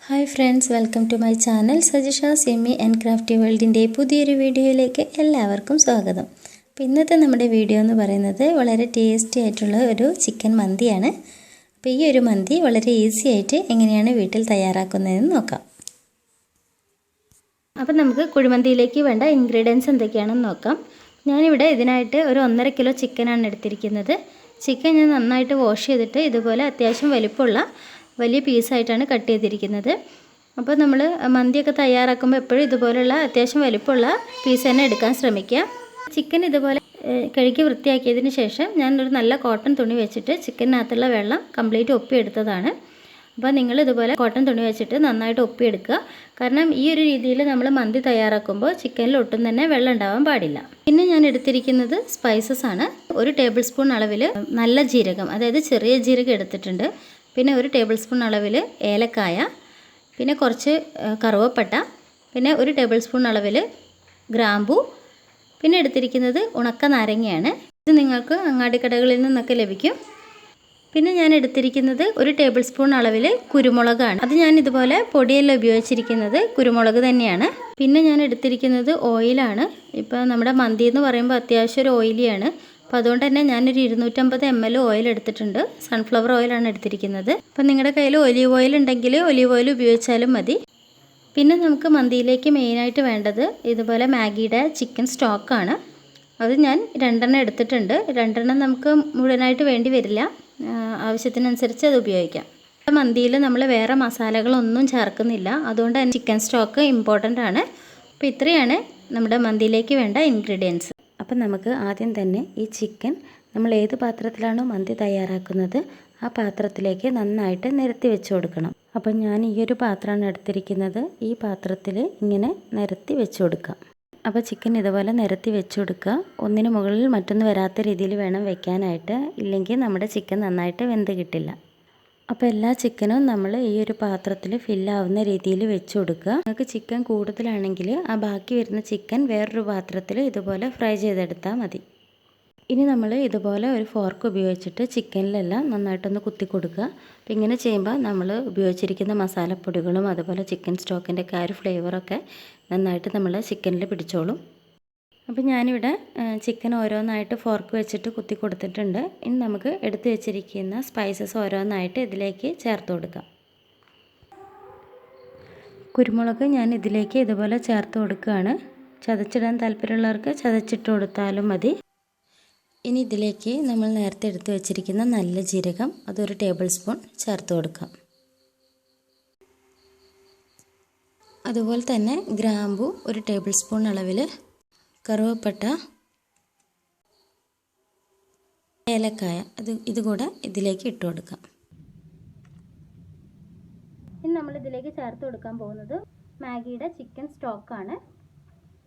Hi friends, welcome to my channel Sajisha's yummy and crafty വേൾഡിൻ്റെ പുതിയൊരു വീഡിയോയിലേക്ക് എല്ലാവർക്കും സ്വാഗതം. അപ്പോൾ ഇന്നത്തെ നമ്മുടെ വീഡിയോ എന്ന് പറയുന്നത് വളരെ ടേസ്റ്റി ആയിട്ടുള്ള ഒരു ചിക്കൻ മന്തിയാണ്. അപ്പോൾ ഈ ഒരു മന്തി വളരെ ഈസി ആയിട്ട് എങ്ങനെയാണ് വീട്ടിൽ തയ്യാറാക്കുന്നതെന്ന് നോക്കാം. അപ്പോൾ നമുക്ക് കുഴിമന്തിയിലേക്ക് വേണ്ട ഇൻഗ്രീഡിയൻസ് എന്തൊക്കെയാണെന്ന് നോക്കാം. ഞാനിവിടെ ഇതിനായിട്ട് ഒരു 1.5 കിലോ ചിക്കനാണ് എടുത്തിരിക്കുന്നത്. ചിക്കൻ ഞാൻ നന്നായിട്ട് വാഷ് ചെയ്തിട്ട് ഇതുപോലെ അത്യാവശ്യം വലിപ്പമുള്ള വലിയ പീസായിട്ടാണ് കട്ട് ചെയ്തിരിക്കുന്നത്. അപ്പോൾ നമ്മൾ മന്തിയൊക്കെ തയ്യാറാക്കുമ്പോൾ എപ്പോഴും ഇതുപോലുള്ള അത്യാവശ്യം വലിപ്പമുള്ള പീസ് തന്നെ എടുക്കാൻ ശ്രമിക്കുക. ചിക്കൻ ഇതുപോലെ കഴുകി വൃത്തിയാക്കിയതിന് ശേഷം ഞാനൊരു നല്ല കോട്ടൺ തുണി വെച്ചിട്ട് ചിക്കനകത്തുള്ള വെള്ളം കംപ്ലീറ്റ് ഒപ്പിയെടുത്തതാണ്. അപ്പോൾ നിങ്ങൾ ഇതുപോലെ കോട്ടൺ തുണി വെച്ചിട്ട് നന്നായിട്ട് ഒപ്പിയെടുക്കുക. കാരണം ഈ ഒരു രീതിയിൽ നമ്മൾ മന്തി തയ്യാറാക്കുമ്പോൾ ചിക്കനിൽ ഒട്ടും തന്നെ വെള്ളം ഉണ്ടാവാൻ പാടില്ല. പിന്നെ ഞാൻ എടുത്തിരിക്കുന്നത് സ്പൈസസ് ആണ്. 1 ടേബിൾ സ്പൂൺ അളവിൽ നല്ല ജീരകം, അതായത് ചെറിയ ജീരകം എടുത്തിട്ടുണ്ട്. പിന്നെ 1 ടേബിൾ സ്പൂൺ അളവിൽ ഏലക്കായ, പിന്നെ കുറച്ച് കറുവപ്പട്ട, പിന്നെ 1 ടേബിൾ സ്പൂൺ അളവിൽ ഗ്രാമ്പൂ, പിന്നെ എടുത്തിരിക്കുന്നത് ഉണക്ക നാരങ്ങയാണ്. ഇത് നിങ്ങൾക്ക് അങ്ങാടിക്കടകളിൽ നിന്നൊക്കെ ലഭിക്കും. പിന്നെ ഞാൻ എടുത്തിരിക്കുന്നത് 1 ടേബിൾ സ്പൂൺ അളവിൽ കുരുമുളകാണ്. അത് ഞാൻ ഇതുപോലെ പൊടിയെല്ലാം ഉപയോഗിച്ചിരിക്കുന്നത് കുരുമുളക് തന്നെയാണ്. പിന്നെ ഞാൻ എടുത്തിരിക്കുന്നത് ഓയിലാണ്. ഇപ്പോൾ നമ്മുടെ മന്തി എന്ന് പറയുമ്പോൾ അത്യാവശ്യം ഒരു ഓയിലിയാണ്. അപ്പോൾ അതുകൊണ്ട് തന്നെ ഞാനൊരു 250 ml ഓയിൽ എടുത്തിട്ടുണ്ട്. സൺഫ്ലവർ ഓയിലാണ് എടുത്തിരിക്കുന്നത്. അപ്പോൾ നിങ്ങളുടെ കയ്യിൽ ഒലീവ് ഓയിൽ ഉണ്ടെങ്കിൽ ഒലീവ് ഓയിൽ ഉപയോഗിച്ചാലും മതി. പിന്നെ നമുക്ക് മന്തിയിലേക്ക് മെയിനായിട്ട് വേണ്ടത് ഇതുപോലെ മാഗിയുടെ ചിക്കൻ സ്റ്റോക്കാണ്. അത് ഞാൻ 2 എടുത്തിട്ടുണ്ട്. 2 നമുക്ക് മുഴുവനായിട്ട് വേണ്ടി വരില്ല, ആവശ്യത്തിനനുസരിച്ച് അത് ഉപയോഗിക്കാം. മന്തിയിൽ നമ്മൾ വേറെ മസാലകളൊന്നും ചേർക്കുന്നില്ല, അതുകൊണ്ട് തന്നെ ചിക്കൻ സ്റ്റോക്ക് ഇമ്പോർട്ടൻ്റ് ആണ്. അപ്പോൾ ഇത്രയാണ് നമ്മുടെ മന്തിയിലേക്ക് വേണ്ട ഇൻഗ്രീഡിയൻസ്. അപ്പം നമുക്ക് ആദ്യം തന്നെ ഈ ചിക്കൻ നമ്മൾ ഏത് പാത്രത്തിലാണോ മന്തി തയ്യാറാക്കുന്നത് ആ പാത്രത്തിലേക്ക് നന്നായിട്ട് നിരത്തി വെച്ച് കൊടുക്കണം. അപ്പം ഞാൻ ഈ ഒരു പാത്രമാണ് എടുത്തിരിക്കുന്നത്. ഈ പാത്രത്തിൽ ഇങ്ങനെ നിരത്തി വെച്ച് കൊടുക്കാം. അപ്പോൾ ചിക്കൻ ഇതുപോലെ നിരത്തി വെച്ച് കൊടുക്കുക. ഒന്നിന് മുകളിൽ മറ്റൊന്ന് വരാത്ത രീതിയിൽ വേണം വെക്കാനായിട്ട്, ഇല്ലെങ്കിൽ നമ്മുടെ ചിക്കൻ നന്നായിട്ട് വെന്ത് കിട്ടില്ല. അപ്പോൾ എല്ലാ ചിക്കനും നമ്മൾ ഈ ഒരു പാത്രത്തിൽ ഫില്ലാവുന്ന രീതിയിൽ വെച്ച് കൊടുക്കുക. നിങ്ങൾക്ക് ചിക്കൻ കൂടുതലാണെങ്കിൽ ആ ബാക്കി വരുന്ന ചിക്കൻ വേറൊരു പാത്രത്തിൽ ഇതുപോലെ ഫ്രൈ ചെയ്തെടുത്താൽ മതി. ഇനി നമ്മൾ ഇതുപോലെ ഒരു ഫോർക്ക് ഉപയോഗിച്ചിട്ട് ചിക്കനിലെല്ലാം നന്നായിട്ടൊന്ന് കുത്തി കൊടുക്കുക. അപ്പോൾ ഇങ്ങനെ ചെയ്യുമ്പോൾ നമ്മൾ ഉപയോഗിച്ചിരിക്കുന്ന മസാലപ്പൊടികളും അതുപോലെ ചിക്കൻ സ്റ്റോക്കിൻ്റെ ഒക്കെ ആ ഒരു ഫ്ലേവറൊക്കെ നന്നായിട്ട് നമ്മൾ ചിക്കനിൽ പിടിച്ചോളും. അപ്പോൾ ഞാനിവിടെ ചിക്കൻ ഓരോന്നായിട്ട് ഫോർക്ക് വെച്ചിട്ട് കുത്തി കൊടുത്തിട്ടുണ്ട്. ഇനി നമുക്ക് എടുത്ത് വെച്ചിരിക്കുന്ന സ്പൈസസ് ഓരോന്നായിട്ട് ഇതിലേക്ക് ചേർത്ത് കൊടുക്കാം. കുരുമുളക് ഞാൻ ഇതിലേക്ക് ഇതുപോലെ ചേർത്ത് കൊടുക്കുകയാണ്. ചതച്ചിടാൻ താല്പര്യമുള്ളവർക്ക് ചതച്ചിട്ട് കൊടുത്താലും മതി. ഇനി ഇതിലേക്ക് നമ്മൾ നേരത്തെ എടുത്ത് വെച്ചിരിക്കുന്ന നല്ല ജീരകം അത് 1 ടേബിൾ സ്പൂൺ ചേർത്ത് കൊടുക്കാം. അതുപോലെ തന്നെ ഗ്രാമ്പു 1 ടേബിൾ സ്പൂൺ അളവിൽ, കറുവപ്പട്ട, ഏലക്കായ ഇതുകൂടെ ഇതിലേക്ക് ഇട്ട് കൊടുക്കാം. ഇനി നമ്മൾ ഇതിലേക്ക് ചേർത്ത് കൊടുക്കാൻ പോകുന്നത് മാഗിയുടെ ചിക്കൻ സ്റ്റോക്കാണ്.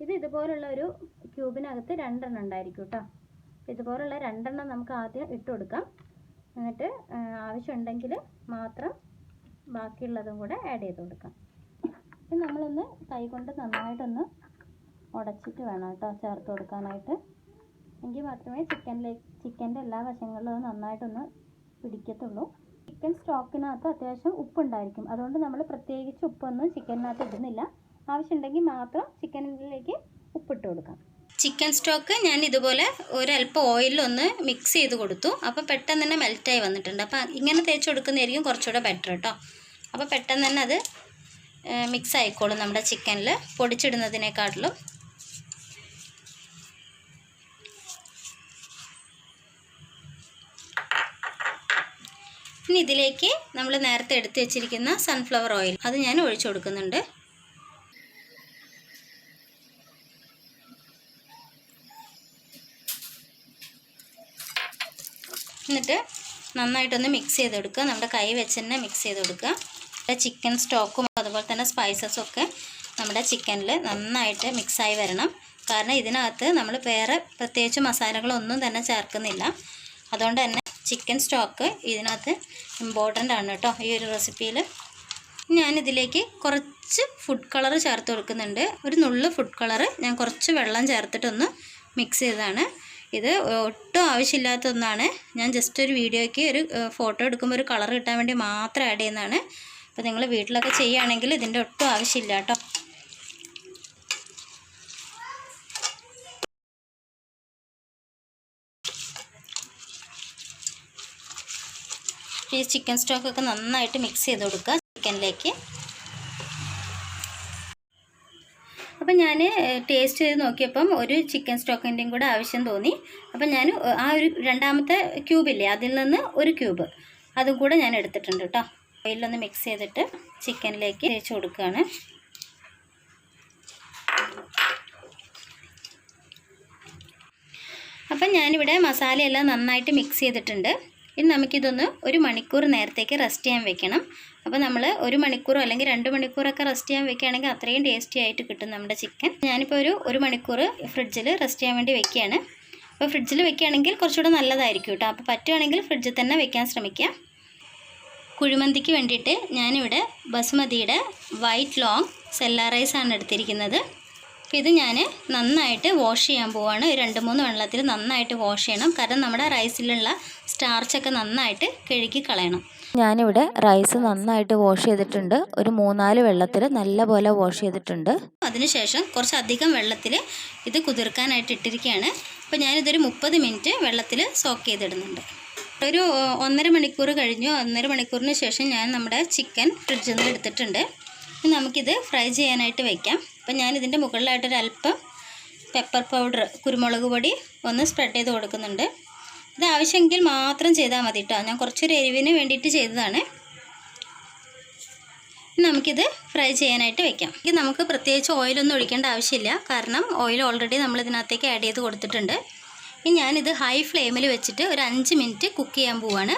ഇത് ഇതുപോലുള്ള ഒരു ക്യൂബിനകത്ത് 2 ഉണ്ടായിരിക്കും കേട്ടോ. ഇതുപോലുള്ള 2 നമുക്ക് ആദ്യം ഇട്ട് കൊടുക്കാം. എന്നിട്ട് ആവശ്യമുണ്ടെങ്കിൽ മാത്രം ബാക്കിയുള്ളതും കൂടെ ആഡ് ചെയ്ത് കൊടുക്കാം. ഇനി നമ്മളൊന്ന് കൈ കൊണ്ട് നന്നായിട്ടൊന്ന് ഉടച്ചിട്ട് വേണം കേട്ടോ ചേർത്ത് കൊടുക്കാനായിട്ട്. എങ്കിൽ മാത്രമേ ചിക്കൻ്റെ എല്ലാ വശങ്ങളിലും നന്നായിട്ടൊന്ന് പിടിക്കത്തുള്ളൂ. ചിക്കൻ സ്റ്റോക്കിനകത്ത് അത്യാവശ്യം ഉപ്പുണ്ടായിരിക്കും, അതുകൊണ്ട് നമ്മൾ പ്രത്യേകിച്ച് ഉപ്പൊന്നും ചിക്കനകത്ത് ഇടുന്നില്ല. ആവശ്യമുണ്ടെങ്കിൽ മാത്രം ചിക്കനിലേക്ക് ഉപ്പിട്ട് കൊടുക്കാം. ചിക്കൻ സ്റ്റോക്ക് ഞാൻ ഇതുപോലെ ഒരല്പം ഓയിലൊന്ന് മിക്സ് ചെയ്ത് കൊടുത്തു. അപ്പോൾ പെട്ടെന്ന് തന്നെ മെൽറ്റായി വന്നിട്ടുണ്ട്. അപ്പോൾ ഇങ്ങനെ തേച്ച് കൊടുക്കുന്നതായിരിക്കും കുറച്ചുകൂടെ ബെറ്റർ കേട്ടോ. അപ്പോൾ പെട്ടെന്ന് തന്നെ അത് മിക്സ് ആയിക്കോളും നമ്മുടെ ചിക്കനിൽ പൊടിച്ചിടുന്നതിനേക്കാട്ടിലും. ഇനി ഇതിലേക്ക് നമ്മൾ നേരത്തെ എടുത്ത് വെച്ചിരിക്കുന്ന സൺഫ്ലവർ ഓയിൽ അത് ഞാൻ ഒഴിച്ചു കൊടുക്കുന്നുണ്ട്. എന്നിട്ട് നന്നായിട്ടൊന്ന് മിക്സ് ചെയ്ത് കൊടുക്കുക. നമ്മുടെ കൈ വെച്ച് തന്നെ മിക്സ് ചെയ്ത് കൊടുക്കുക. ചിക്കൻ സ്റ്റോക്കും അതുപോലെ തന്നെ സ്പൈസസും ഒക്കെ നമ്മുടെ ചിക്കനിൽ നന്നായിട്ട് മിക്സായി വരണം. കാരണം ഇതിനകത്ത് നമ്മൾ വേറെ പ്രത്യേകിച്ച് മസാലകളൊന്നും തന്നെ ചേർക്കുന്നില്ല. അതുകൊണ്ട് തന്നെ ചിക്കൻ സ്റ്റോക്ക് ഇതിനകത്ത് ഇമ്പോർട്ടൻ്റ് ആണ് കേട്ടോ ഈ ഒരു റെസിപ്പിയിൽ. ഞാനിതിലേക്ക് കുറച്ച് ഫുഡ് കളർ ചേർത്ത് കൊടുക്കുന്നുണ്ട്. ഒരു നുള്ളു ഫുഡ് കളർ ഞാൻ കുറച്ച് വെള്ളം ചേർത്തിട്ടൊന്ന് മിക്സ് ചെയ്തതാണ്. ഇത് ഒട്ടും ആവശ്യമില്ലാത്ത ഒന്നാണ്. ഞാൻ ജസ്റ്റ് ഒരു വീഡിയോയ്ക്ക് ഒരു ഫോട്ടോ എടുക്കുമ്പോൾ ഒരു കളർ കിട്ടാൻ വേണ്ടി മാത്രം ആഡ് ചെയ്യുന്നതാണ്. അപ്പോൾ നിങ്ങൾ വീട്ടിലൊക്കെ ചെയ്യുകയാണെങ്കിൽ ഇതിൻ്റെ ഒട്ടും ആവശ്യമില്ല കേട്ടോ. ഈ ചിക്കൻ സ്റ്റോക്കൊക്കെ നന്നായിട്ട് മിക്സ് ചെയ്ത് കൊടുക്കുക ചിക്കനിലേക്ക്. അപ്പം ഞാൻ ടേസ്റ്റ് ചെയ്ത് നോക്കിയപ്പം ഒരു ചിക്കൻ സ്റ്റോക്കിൻ്റെയും കൂടെ ആവശ്യം തോന്നി. അപ്പം ഞാൻ ആ ഒരു രണ്ടാമത്തെ ക്യൂബില്ലേ അതിൽ നിന്ന് ഒരു ക്യൂബ് അതും കൂടെ ഞാൻ എടുത്തിട്ടുണ്ട് കേട്ടോ. ഓയിലൊന്ന് മിക്സ് ചെയ്തിട്ട് ചിക്കനിലേക്ക് തേച്ച് കൊടുക്കുകയാണ്. അപ്പം ഞാനിവിടെ മസാലയെല്ലാം നന്നായിട്ട് മിക്സ് ചെയ്തിട്ടുണ്ട്. ഇനി നമുക്കിതൊന്ന് 1 മണിക്കൂർ നേരത്തേക്ക് റെസ്റ്റ് ചെയ്യാൻ വെക്കണം. അപ്പോൾ നമ്മൾ 1 മണിക്കൂറോ അല്ലെങ്കിൽ 2 മണിക്കൂറൊക്കെ റെസ്റ്റ് ചെയ്യാൻ വെക്കുകയാണെങ്കിൽ അത്രയും ടേസ്റ്റി ആയിട്ട് കിട്ടും നമ്മുടെ ചിക്കൻ. ഞാനിപ്പോൾ ഒരു മണിക്കൂർ ഫ്രിഡ്ജിൽ റെസ്റ്റ് ചെയ്യാൻ വേണ്ടി വെക്കുകയാണ്. അപ്പോൾ ഫ്രിഡ്ജിൽ വെക്കുകയാണെങ്കിൽ കുറച്ചുകൂടെ നല്ലതായിരിക്കും കേട്ടോ. അപ്പോൾ പറ്റുകയാണെങ്കിൽ ഫ്രിഡ്ജിൽ തന്നെ വെക്കാൻ ശ്രമിക്കുക. കുഴിമന്തിക്ക് വേണ്ടിയിട്ട് ഞാനിവിടെ ബസ്മതിയുടെ വൈറ്റ് ലോങ് സെല്ലാ റൈസാണ് എടുത്തിരിക്കുന്നത്. അപ്പോൾ ഇത് ഞാൻ നന്നായിട്ട് വാഷ് ചെയ്യാൻ പോവുകയാണ്. 2-3 വെള്ളത്തിൽ നന്നായിട്ട് വാഷ് ചെയ്യണം. കാരണം നമ്മുടെ റൈസിലുള്ള സ്റ്റാർച്ചൊക്കെ നന്നായിട്ട് കഴുകി കളയണം. ഞാനിവിടെ റൈസ് നന്നായിട്ട് വാഷ് ചെയ്തിട്ടുണ്ട്. ഒരു 3-4 വെള്ളത്തിൽ നല്ലപോലെ വാഷ് ചെയ്തിട്ടുണ്ട്. അതിനുശേഷം കുറച്ചധികം വെള്ളത്തിൽ ഇത് കുതിർക്കാനായിട്ട് ഇട്ടിരിക്കുകയാണ്. അപ്പോൾ ഞാനിതൊരു 30 മിനിറ്റ് വെള്ളത്തിൽ സോക്ക് ചെയ്തിടുന്നുണ്ട്. ഒരു 1.5 മണിക്കൂർ കഴിഞ്ഞു. 1.5 മണിക്കൂറിന് ശേഷം ഞാൻ നമ്മുടെ ചിക്കൻ ഫ്രിഡ്ജിൽ നിന്ന് എടുത്തിട്ടുണ്ട്. നമുക്കിത് ഫ്രൈ ചെയ്യാനായിട്ട് വയ്ക്കാം. അപ്പോൾ ഞാനിതിൻ്റെ മുകളിലായിട്ടൊരു അല്പം പെപ്പർ പൗഡർ, കുരുമുളക് പൊടി ഒന്ന് സ്പ്രെഡ് ചെയ്ത് കൊടുക്കുന്നുണ്ട്. ഇത് ആവശ്യമെങ്കിൽ മാത്രം ചെയ്താൽ മതി കേട്ടോ. ഞാൻ കുറച്ചൊരു എരിവിന് വേണ്ടിയിട്ട് ചെയ്തതാണ്. നമുക്കിത് ഫ്രൈ ചെയ്യാനായിട്ട് വെക്കാം. ഇത് നമുക്ക് പ്രത്യേകിച്ച് ഓയിലൊന്നും ഒഴിക്കേണ്ട ആവശ്യമില്ല. കാരണം ഓയിൽ ഓൾറെഡി നമ്മൾ ഇതിനകത്തേക്ക് ആഡ് ചെയ്ത് കൊടുത്തിട്ടുണ്ട്. ഇനി ഞാനിത് ഹൈ ഫ്ലെയിമിൽ വെച്ചിട്ട് ഒരു 5 മിനിറ്റ് കുക്ക് ചെയ്യാൻ പോവുകയാണ്.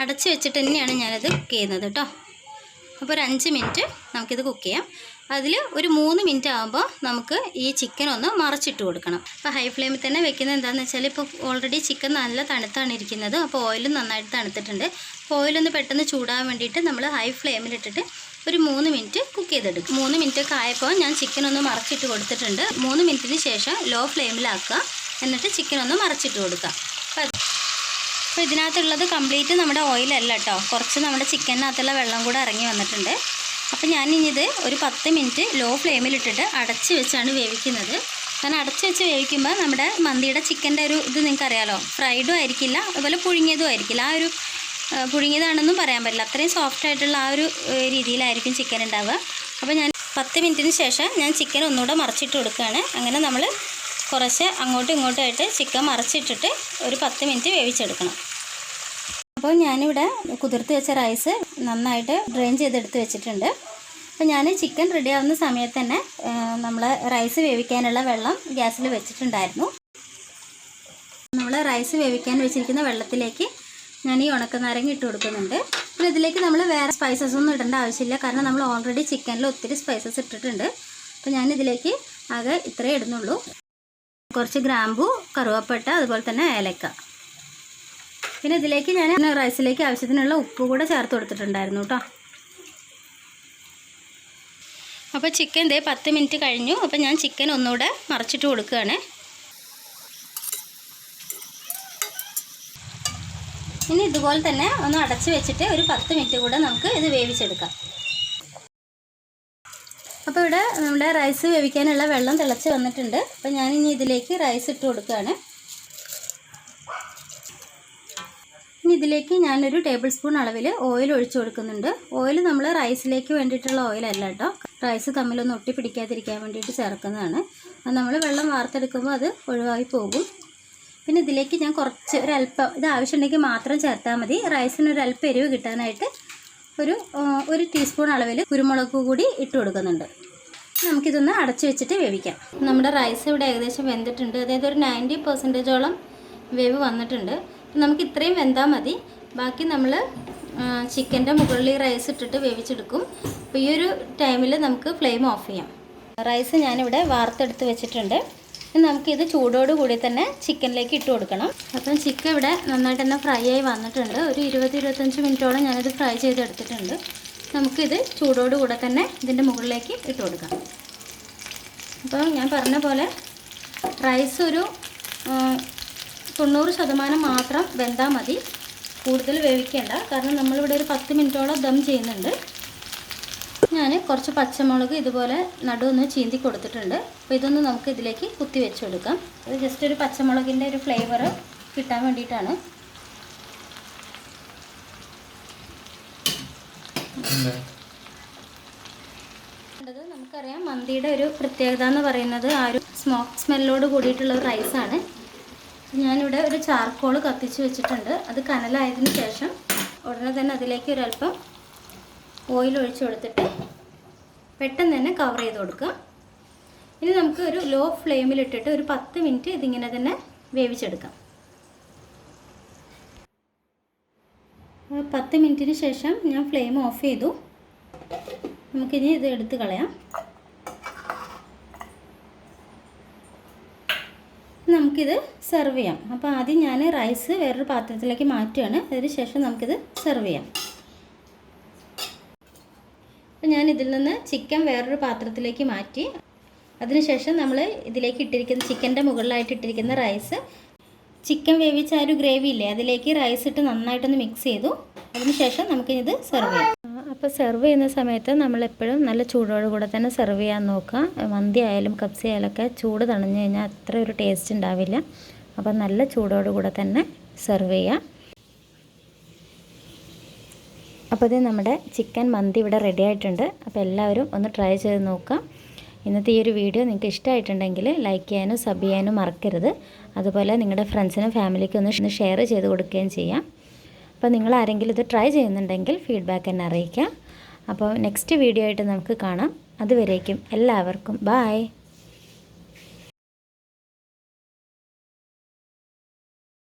അടച്ച് വെച്ചിട്ട് തന്നെയാണ് ഞാനിത് കുക്ക് ചെയ്യുന്നത് കേട്ടോ. അപ്പോൾ ഒരു 5 മിനിറ്റ് നമുക്കിത് കുക്ക് ചെയ്യാം. അതിൽ ഒരു 3 മിനിറ്റ് ആകുമ്പോൾ നമുക്ക് ഈ ചിക്കൻ ഒന്ന് മറച്ചിട്ട് കൊടുക്കണം. അപ്പോൾ ഹൈ ഫ്ലെയിമിൽ തന്നെ വെക്കുന്നത് എന്താണെന്ന് വെച്ചാൽ ഇപ്പോൾ ഓൾറെഡി ചിക്കൻ നല്ല തണുത്താണ് ഇരിക്കുന്നത്. അപ്പോൾ ഓയിലും നന്നായിട്ട് തണുത്തിട്ടുണ്ട്. അപ്പോൾ ഓയിലൊന്ന് പെട്ടെന്ന് ചൂടാൻ വേണ്ടിയിട്ട് നമ്മൾ ഹൈ ഫ്ലെയിമിലിട്ടിട്ട് ഒരു 3 മിനിറ്റ് കുക്ക് ചെയ്തെടുക്കും. 3 മിനിറ്റൊക്കെ ആയപ്പോൾ ഞാൻ ചിക്കൻ ഒന്ന് മറച്ചിട്ട് കൊടുത്തിട്ടുണ്ട്. 3 മിനിറ്റിന് ശേഷം ലോ ഫ്ലെയിമിലാക്കുക. എന്നിട്ട് ചിക്കൻ ഒന്ന് മറച്ചിട്ട് കൊടുക്കുക. അപ്പോൾ ഇതിനകത്തുള്ളത് കംപ്ലീറ്റ് നമ്മുടെ ഓയിലല്ല കേട്ടോ. കുറച്ച് നമ്മുടെ ചിക്കനകത്തുള്ള വെള്ളം കൂടെ ഇറങ്ങി വന്നിട്ടുണ്ട്. അപ്പോൾ ഞാനിത് ഒരു 10 മിനിറ്റ് ലോ ഫ്ലെയിമിലിട്ടിട്ട് അടച്ച് വെച്ചാണ് വേവിക്കുന്നത്. കാരണം അടച്ച് വെച്ച് വേവിക്കുമ്പോൾ നമ്മുടെ മന്തിയുടെ ചിക്കൻ്റെ ഒരു ഇത് നിങ്ങൾക്കറിയാലോ, ഫ്രൈഡും ആയിരിക്കില്ല, അതുപോലെ പുഴുങ്ങിയതും ആയിരിക്കില്ല. ആ ഒരു പുഴുങ്ങിയതാണെന്നും പറയാൻ പറ്റില്ല. അത്രയും സോഫ്റ്റ് ആയിട്ടുള്ള ആ ഒരു രീതിയിലായിരിക്കും ചിക്കൻ ഉണ്ടാവുക. അപ്പോൾ ഞാൻ 10 മിനിറ്റിന് ശേഷം ഞാൻ ചിക്കൻ ഒന്നുകൂടെ മറിച്ചിട്ട് കൊടുക്കുകയാണ്. അങ്ങനെ നമ്മൾ കുറച്ച് അങ്ങോട്ടും ഇങ്ങോട്ടുമായിട്ട് ചിക്കൻ മറിച്ചിട്ടിട്ട് ഒരു 10 മിനിറ്റ് വേവിച്ചെടുക്കണം. അപ്പോൾ ഞാനിവിടെ കുതിർത്ത് വെച്ച റൈസ് നന്നായിട്ട് ഡ്രെയിൻ ചെയ്തെടുത്ത് വെച്ചിട്ടുണ്ട്. അപ്പോൾ ഞാൻ ചിക്കൻ റെഡി ആവുന്ന സമയത്ത് തന്നെ നമ്മൾ റൈസ് വേവിക്കാനുള്ള വെള്ളം ഗ്യാസിൽ വെച്ചിട്ടുണ്ടായിരുന്നു. നമ്മൾ റൈസ് വേവിക്കാൻ വെച്ചിരിക്കുന്ന വെള്ളത്തിലേക്ക് ഞാൻ ഈ ഉണക്കനാരങ്ങ ഇട്ട് കൊടുക്കുന്നുണ്ട്. പിന്നെ ഇതിലേക്ക് നമ്മൾ വേറെ സ്പൈസസ് ഒന്നും ഇടേണ്ട ആവശ്യമില്ല. കാരണം നമ്മൾ ഓൾറെഡി ചിക്കനിൽ ഒത്തിരി സ്പൈസസ് ഇട്ടിട്ടുണ്ട്. അപ്പോൾ ഞാനിതിലേക്ക് ആകെ ഇത്രയേ ഇടുന്നുള്ളൂ. കുറച്ച് ഗ്രാമ്പു, കറുവപ്പട്ട, അതുപോലെ തന്നെ ഏലക്ക. പിന്നെ ഇതിലേക്ക് ഞാൻ റൈസിലേക്ക് ആവശ്യത്തിനുള്ള ഉപ്പ് കൂടെ ചേർത്ത് കൊടുത്തിട്ടുണ്ടായിരുന്നു കേട്ടോ. അപ്പോൾ ചിക്കൻ ദേ 10 മിനിറ്റ് കഴിഞ്ഞു. അപ്പോൾ ഞാൻ ചിക്കൻ ഒന്നുകൂടെ മറിച്ചിട്ട് കൊടുക്കുകയാണ്. ഇനി ഇതുപോലെ തന്നെ ഒന്ന് അടച്ച് വെച്ചിട്ട് ഒരു 10 മിനിറ്റ് കൂടെ നമുക്ക് ഇത് വേവിച്ചെടുക്കാം. അപ്പോൾ ഇവിടെ നമ്മുടെ റൈസ് വേവിക്കാനുള്ള വെള്ളം തിളച്ച് വന്നിട്ടുണ്ട്. അപ്പോൾ ഞാനിനി ഇതിലേക്ക് റൈസ് ഇട്ട് കൊടുക്കുകയാണ്. ഇനി ഇതിലേക്ക് ഞാനൊരു ടേബിൾ സ്പൂൺ അളവിൽ ഓയിൽ ഒഴിച്ചു കൊടുക്കുന്നുണ്ട്. ഓയിൽ നമ്മൾ റൈസിലേക്ക് വേണ്ടിയിട്ടുള്ള ഓയിലല്ല കേട്ടോ. റൈസ് തമ്മിലൊന്ന് ഒട്ടി പിടിക്കാതിരിക്കാൻ വേണ്ടിയിട്ട് ചേർക്കുന്നതാണ്. അത് നമ്മൾ വെള്ളം വാർത്തെടുക്കുമ്പോൾ അത് ഒഴിവായി പോകും. പിന്നെ ഇതിലേക്ക് ഞാൻ കുറച്ച് ഒരല്പം, ഇത് ആവശ്യമുണ്ടെങ്കിൽ മാത്രം ചേർത്താൽ മതി. റൈസിനൊരു അല്പം എരിവ് കിട്ടാനായിട്ട് ഒരു ടീസ്പൂൺ അളവിൽ കുരുമുളക് കൂടി ഇട്ട് കൊടുക്കുന്നുണ്ട്. നമുക്കിതൊന്ന് അടച്ചു വെച്ചിട്ട് വേവിക്കാം. നമ്മുടെ റൈസ് ഇവിടെ ഏകദേശം വെന്തിട്ടുണ്ട്. അതായത് ഒരു 90% വേവ് വന്നിട്ടുണ്ട്. നമുക്ക് ഇത്രയും വെന്താൽ മതി. ബാക്കി നമ്മൾ ചിക്കൻ്റെ മുകളിൽ റൈസ് ഇട്ടിട്ട് വേവിച്ചെടുക്കും. അപ്പോൾ ഈ ഒരു ടൈമിൽ നമുക്ക് ഫ്ലെയിം ഓഫ് ചെയ്യാം. റൈസ് ഞാനിവിടെ വാർത്തെടുത്ത് വെച്ചിട്ടുണ്ട്. നമുക്കിത് ചൂടോടുകൂടി തന്നെ ചിക്കനിലേക്ക് ഇട്ട് കൊടുക്കണം. അപ്പം ചിക്കൻ ഇവിടെ നന്നായിട്ട് തന്നെ ഫ്രൈ ആയി വന്നിട്ടുണ്ട്. ഒരു 20-25 മിനിറ്റോളം ഞാനിത് ഫ്രൈ ചെയ്തെടുത്തിട്ടുണ്ട്. നമുക്കിത് ചൂടോടുകൂടെ തന്നെ ഇതിൻ്റെ മുകളിലേക്ക് ഇട്ട് കൊടുക്കാം. അപ്പോൾ ഞാൻ പറഞ്ഞ പോലെ റൈസ് ഒരു 90% മാത്രം വെന്താൽ മതി. കൂടുതൽ വേവിക്കേണ്ട. കാരണം നമ്മളിവിടെ ഒരു 10 മിനിറ്റോളം ദം ചെയ്യുന്നുണ്ട്. ഞാൻ കുറച്ച് പച്ചമുളക് ഇതുപോലെ നടുവൊന്ന് ചീന്തി കൊടുത്തിട്ടുണ്ട്. അപ്പോൾ ഇതൊന്ന് നമുക്ക് ഇതിലേക്ക് കുത്തി വെച്ച് കൊടുക്കാം. ഇത് ജസ്റ്റ് ഒരു പച്ചമുളകിൻ്റെ ഒരു ഫ്ലേവർ കിട്ടാൻ വേണ്ടിയിട്ടാണ്. നമുക്കറിയാം മന്തിയുടെ ഒരു പ്രത്യേകത എന്ന് പറയുന്നത് ആ ഒരു സ്മോക്ക് സ്മെല്ലോട് കൂടിയിട്ടുള്ള ഒരു റൈസാണ്. ഞാനിവിടെ ഒരു ചാർക്കോൾ കത്തിച്ച് വെച്ചിട്ടുണ്ട്. അത് കനലായതിന് ശേഷം ഉടനെ തന്നെ അതിലേക്ക് ഒരല്പം ഓയിൽ ഒഴിച്ച് കൊടുത്തിട്ട് പെട്ടെന്ന് തന്നെ കവർ ചെയ്ത് കൊടുക്കുക. ഇനി നമുക്ക് ഒരു ലോ ഫ്ലെയിമിലിട്ടിട്ട് ഒരു 10 മിനിറ്റ് ഇതിങ്ങനെ തന്നെ വേവിച്ചെടുക്കാം. 10 മിനിറ്റിന് ശേഷം ഞാൻ ഫ്ലെയിം ഓഫ് ചെയ്തു. നമുക്കിനി ഇത് എടുത്ത് കളയാം. നമുക്കിത് സെർവ് ചെയ്യാം. അപ്പോൾ ആദ്യം ഞാൻ റൈസ് വേറൊരു പാത്രത്തിലേക്ക് മാറ്റുകയാണ്. അതിന് ശേഷം നമുക്കിത് സെർവ് ചെയ്യാം. അപ്പോൾ ഞാൻ ഇതിൽ നിന്ന് ചിക്കൻ വേറൊരു പാത്രത്തിലേക്ക് മാറ്റി. അതിനുശേഷം നമ്മൾ ഇതിലേക്ക് ഇട്ടിരിക്കുന്ന ചിക്കൻ്റെ മുകളിലായിട്ട് ഇട്ടിരിക്കുന്ന റൈസ്, ചിക്കൻ വേവിച്ച ആ ഒരു ഗ്രേവി ഇല്ലേ, അതിലേക്ക് റൈസ് ഇട്ട് നന്നായിട്ടൊന്ന് മിക്സ് ചെയ്തു. അതിനുശേഷം നമുക്കിത് സെർവ് ചെയ്യാം. അപ്പോൾ സെർവ് ചെയ്യുന്ന സമയത്ത് നമ്മളെപ്പോഴും നല്ല ചൂടോടുകൂടെ തന്നെ സെർവ് ചെയ്യാൻ നോക്കുക. മന്തി ആയാലും കബ്സ ആയാലും ഒക്കെ ചൂട് തണിഞ്ഞു കഴിഞ്ഞാൽ അത്ര ഒരു ടേസ്റ്റ് ഉണ്ടാവില്ല. അപ്പോൾ നല്ല ചൂടോടുകൂടെ തന്നെ സെർവ് ചെയ്യാം. അപ്പോൾ ഇത് നമ്മുടെ ചിക്കൻ മന്തി ഇവിടെ റെഡി ആയിട്ടുണ്ട്. അപ്പോൾ എല്ലാവരും ഒന്ന് ട്രൈ ചെയ്ത് നോക്കുക. ഇന്നത്തെ ഈ ഒരു വീഡിയോ നിങ്ങൾക്ക് ഇഷ്ടമായിട്ടുണ്ടെങ്കിൽ ലൈക്ക് ചെയ്യാനും സബ് ചെയ്യാനും മറക്കരുത്. അതുപോലെ നിങ്ങളുടെ ഫ്രണ്ട്സിനും ഫാമിലിക്കും ഒന്ന് ഷെയർ ചെയ്ത് കൊടുക്കുകയും ചെയ്യാം. അപ്പോൾ നിങ്ങൾ ആരെങ്കിലും ഇത് ട്രൈ ചെയ്യുന്നുണ്ടെങ്കിൽ ഫീഡ്ബാക്ക് എന്നെ അറിയിക്കുക. അപ്പോൾ നെക്സ്റ്റ് വീഡിയോ ആയിട്ട് നമുക്ക് കാണാം. അതുവരേക്കും എല്ലാവർക്കും ബൈ.